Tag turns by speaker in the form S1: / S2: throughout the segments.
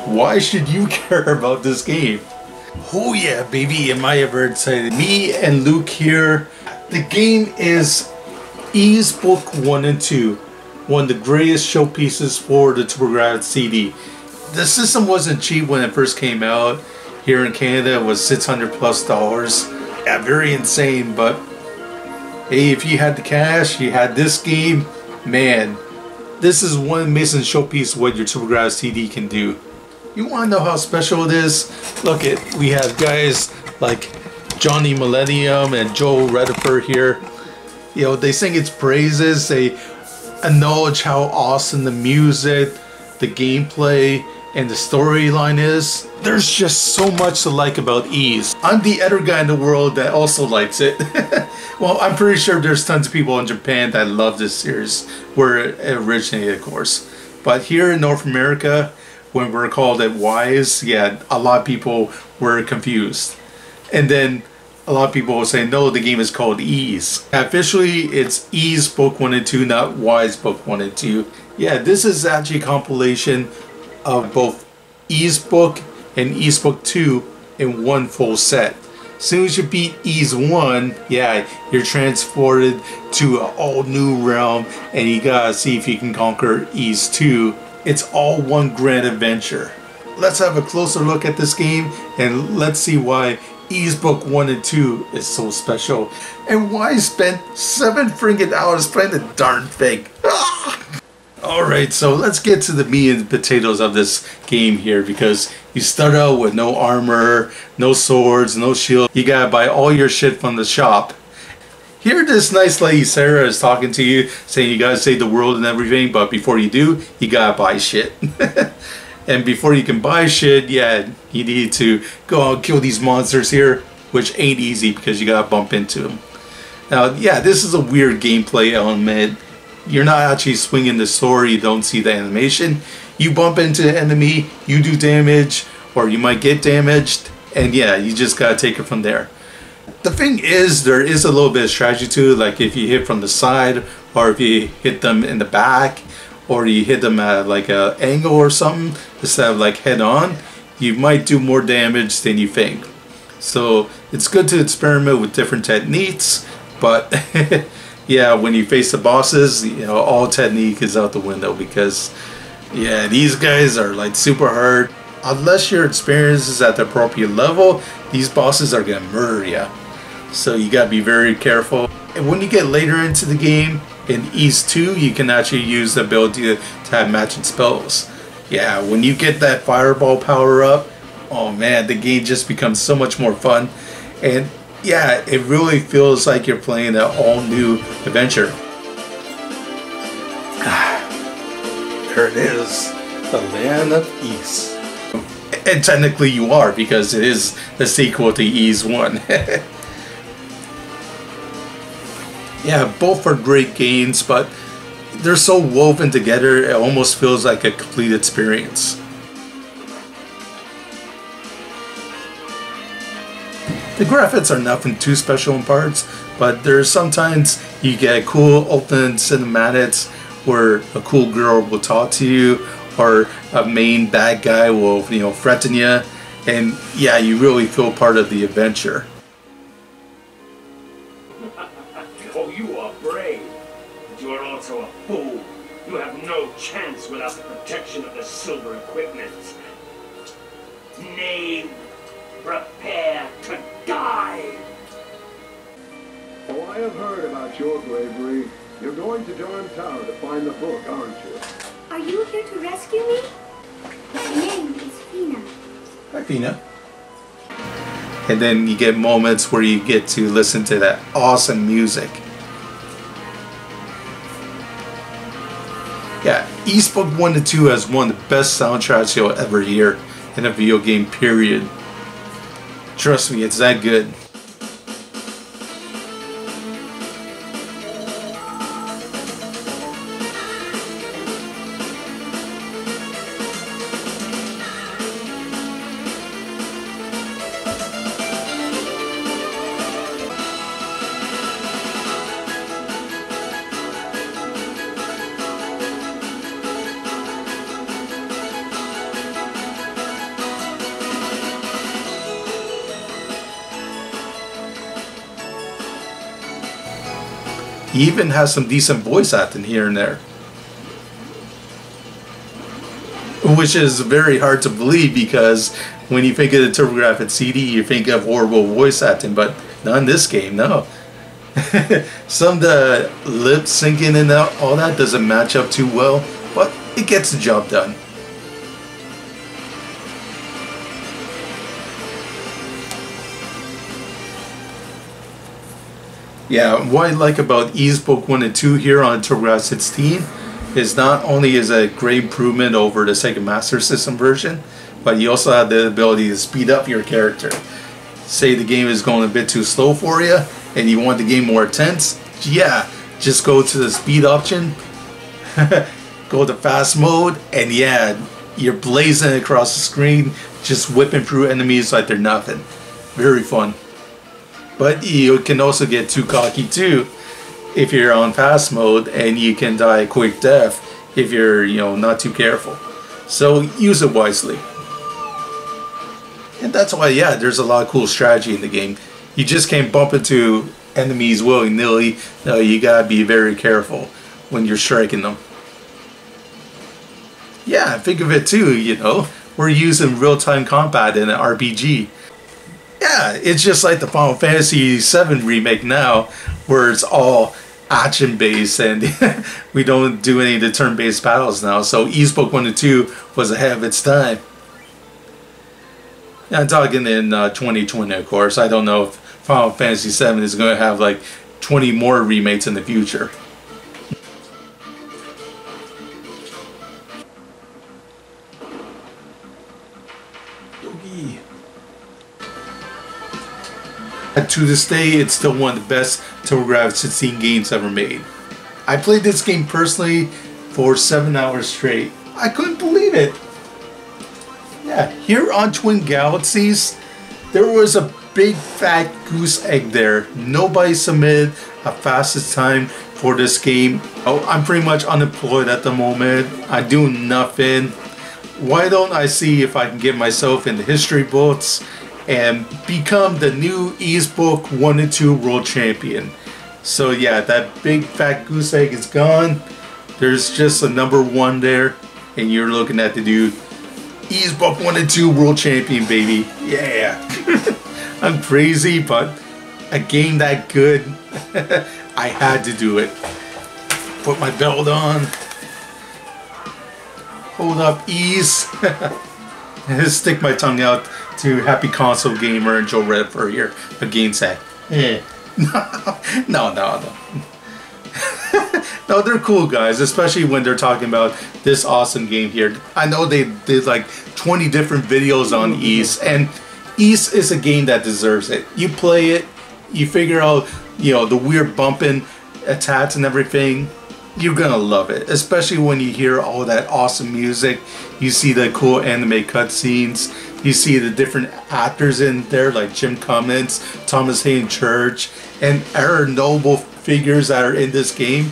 S1: Why should you care about this game? Oh yeah, baby, am I ever excited. Me and Luke here. The game is Ys Book 1 and 2. One of the greatest showpieces for the TGCD. The system wasn't cheap when it first came out. Here in Canada it was $600+. Yeah, very insane, but hey, if you had the cash, you had this game, man, this is one amazing showpiece what your TGCD can do. You want to know how special it is? Look at, we have guys like Johnny Millennium and Joel Redifer here. You know, they sing its praises, they acknowledge how awesome the music, the gameplay, and the storyline is. There's just so much to like about Ys. I'm the other guy in the world that also likes it. Well, I'm pretty sure there's tons of people in Japan that love this series, where it originated, of course. But here in North America, when we're called it Ys, yeah, a lot of people were confused. And then a lot of people will say, no, the game is called Ys. Officially, it's Ys Book 1 and 2, not Ys Book 1 and 2. Yeah, this is actually a compilation of both Ys Book and Ys Book 2 in one full set. As soon as you beat Ys 1, yeah, you're transported to an all new realm and you gotta see if you can conquer Ys 2. It's all one grand adventure. Let's have a closer look at this game and let's see why Ys Book 1 and 2 is so special and why I spent 7 friggin' hours playing the darn thing. Alright, so let's get to the meat and potatoes of this game here, because you start out with no armor, no swords, no shield. You gotta buy all your shit from the shop. Here this nice lady Sarah is talking to you, saying you gotta save the world and everything, but before you do, you gotta buy shit. And before you can buy shit, yeah, you need to go out and kill these monsters here, which ain't easy because you gotta bump into them. Now, yeah, this is a weird gameplay element. You're not actually swinging the sword, you don't see the animation. You bump into the enemy, you do damage, or you might get damaged, and yeah, you just gotta take it from there. The thing is, there is a little bit of strategy to it, like if you hit from the side, or if you hit them in the back, or you hit them at like an angle or something, instead of like head on, you might do more damage than you think. So it's good to experiment with different techniques, but yeah, when you face the bosses, you know, all technique is out the window, because yeah, these guys are like super hard. Unless your experience is at the appropriate level, these bosses are gonna murder you. So you gotta be very careful. And when you get later into the game, in Ys 2, you can actually use the ability to have matching spells. Yeah, when you get that fireball power up, oh man, the game just becomes so much more fun. And yeah, it really feels like you're playing an all-new adventure. There it is, the land of Ys. And technically you are, because it is the sequel to Ys 1. Yeah, both are great games, but they're so woven together, it almost feels like a complete experience. The graphics are nothing too special in parts, but there's sometimes you get cool open cinematics where a cool girl will talk to you, or a main bad guy will, you know, threaten you, and yeah, you really feel part of the adventure.
S2: Oh, you are brave, but you are also a fool. You have no chance without the protection of the silver equipment. Knave, prepare to die!
S3: Oh, I have heard about your bravery. You're going to Durham Tower to find the book, aren't you?
S4: Are you here to rescue me? My name is Fina.
S1: Hi, Fina. And then you get moments where you get to listen to that awesome music. Yeah, Ys Book 1 and 2 has one of the best soundtracks you'll ever hear in a video game, period. Trust me, it's that good. He even has some decent voice acting here and there, which is very hard to believe because when you think of the TurboGrafx CD, you think of horrible voice acting, but not in this game, no. Some of the lip syncing and all that doesn't match up too well, but it gets the job done. Yeah, what I like about Ys Book 1 and 2 here on TurboGrafx 16 is not only is it a great improvement over the Sega Master System version, but you also have the ability to speed up your character. Say the game is going a bit too slow for you and you want the game more intense, yeah, just go to the speed option, go to fast mode, and yeah, you're blazing across the screen, just whipping through enemies like they're nothing. Very fun. But you can also get too cocky too if you're on fast mode, and you can die a quick death if you're, not too careful. So use it wisely. And that's why, yeah, there's a lot of cool strategy in the game. You just can't bump into enemies willy-nilly. No, you gotta be very careful when you're striking them. Yeah, think of it too, we're using real-time combat in an RPG. Yeah, it's just like the Final Fantasy VII remake now, where it's all action-based and we don't do any of the turn-based battles now. So Ys Book 1 and 2 was ahead of its time. I'm talking in 2020, of course. I don't know if Final Fantasy VII is going to have like 20 more remakes in the future. Yogi. To this day, it's still one of the best TurboGrafx 16 games ever made. I played this game personally for 7 hours straight. I couldn't believe it. Yeah, here on Twin Galaxies, there was a big fat goose egg there. Nobody submitted a fastest time for this game. Oh, I'm pretty much unemployed at the moment. I do nothing. Why don't I see if I can get myself in the history books and become the new Ys Book 1 and 2 World Champion. So yeah, that big fat goose egg is gone. There's just a number 1 there, and you're looking at the dude. Ys Book 1 and 2 World Champion, baby. Yeah. I'm crazy, but a game that good, I had to do it. Put my belt on. Hold up, Ys. Stick my tongue out to Happy Console Gamer and Joe Redford here, a Gamesack. Yeah. No. No, they're cool guys, especially when they're talking about this awesome game here. I know they did like 20 different videos on Ys, and Ys is a game that deserves it. You play it, you figure out, the weird bumping attacks and everything. You're gonna love it, especially when you hear all that awesome music. You see the cool anime cutscenes. You see the different actors in there like Jim Cummins, Thomas Hayden Church, and other noble figures that are in this game.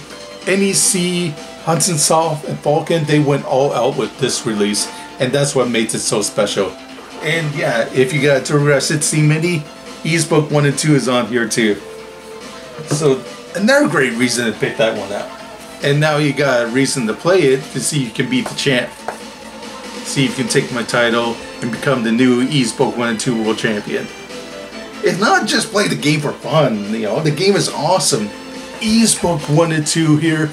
S1: NEC, Hudson Soft, and Falcon, they went all out with this release, and that's what makes it so special. And yeah, if you got a TurboGrafx 16 Mini, Ys Book 1 and 2 is on here too. So another great reason to pick that one up. And now you got a reason to play it to see if you can beat the champ. See if you can take my title and become the new Ys Book 1 and 2 World Champion. It's not just play the game for fun, the game is awesome. Ys Book 1 and 2 here.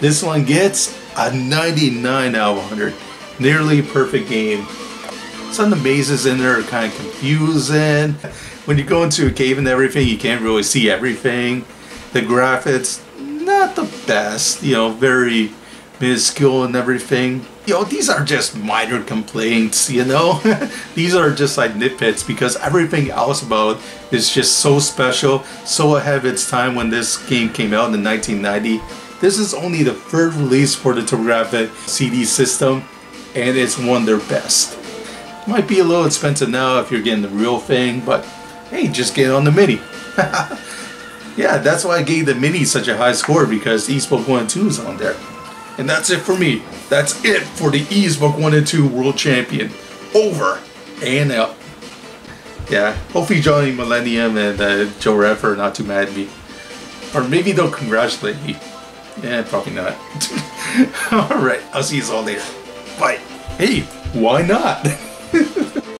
S1: This one gets a 99 out of 100. Nearly perfect game. Some of the mazes in there are kind of confusing. When you go into a cave and everything, you can't really see everything. The graphics, not the best, very minuscule and everything. These are just minor complaints, These are just like nitpicks because everything else about it is just so special, so ahead of its time when this game came out in 1990. This is only the third release for the TurboGrafx CD system, and it's one of their best. Might be a little expensive now if you're getting the real thing, but hey, just get on the Mini. Yeah, that's why I gave the Mini such a high score, because Ys Book 1 and 2 is on there. And that's it for me. That's it for the Ys Book 1 and 2 World Champion. Over and out. Yeah, hopefully Johnny Millennium and Joe Redford are not too mad at me. Or maybe they'll congratulate me. Yeah, probably not. Alright, I'll see you all later. Bye. Hey, why not?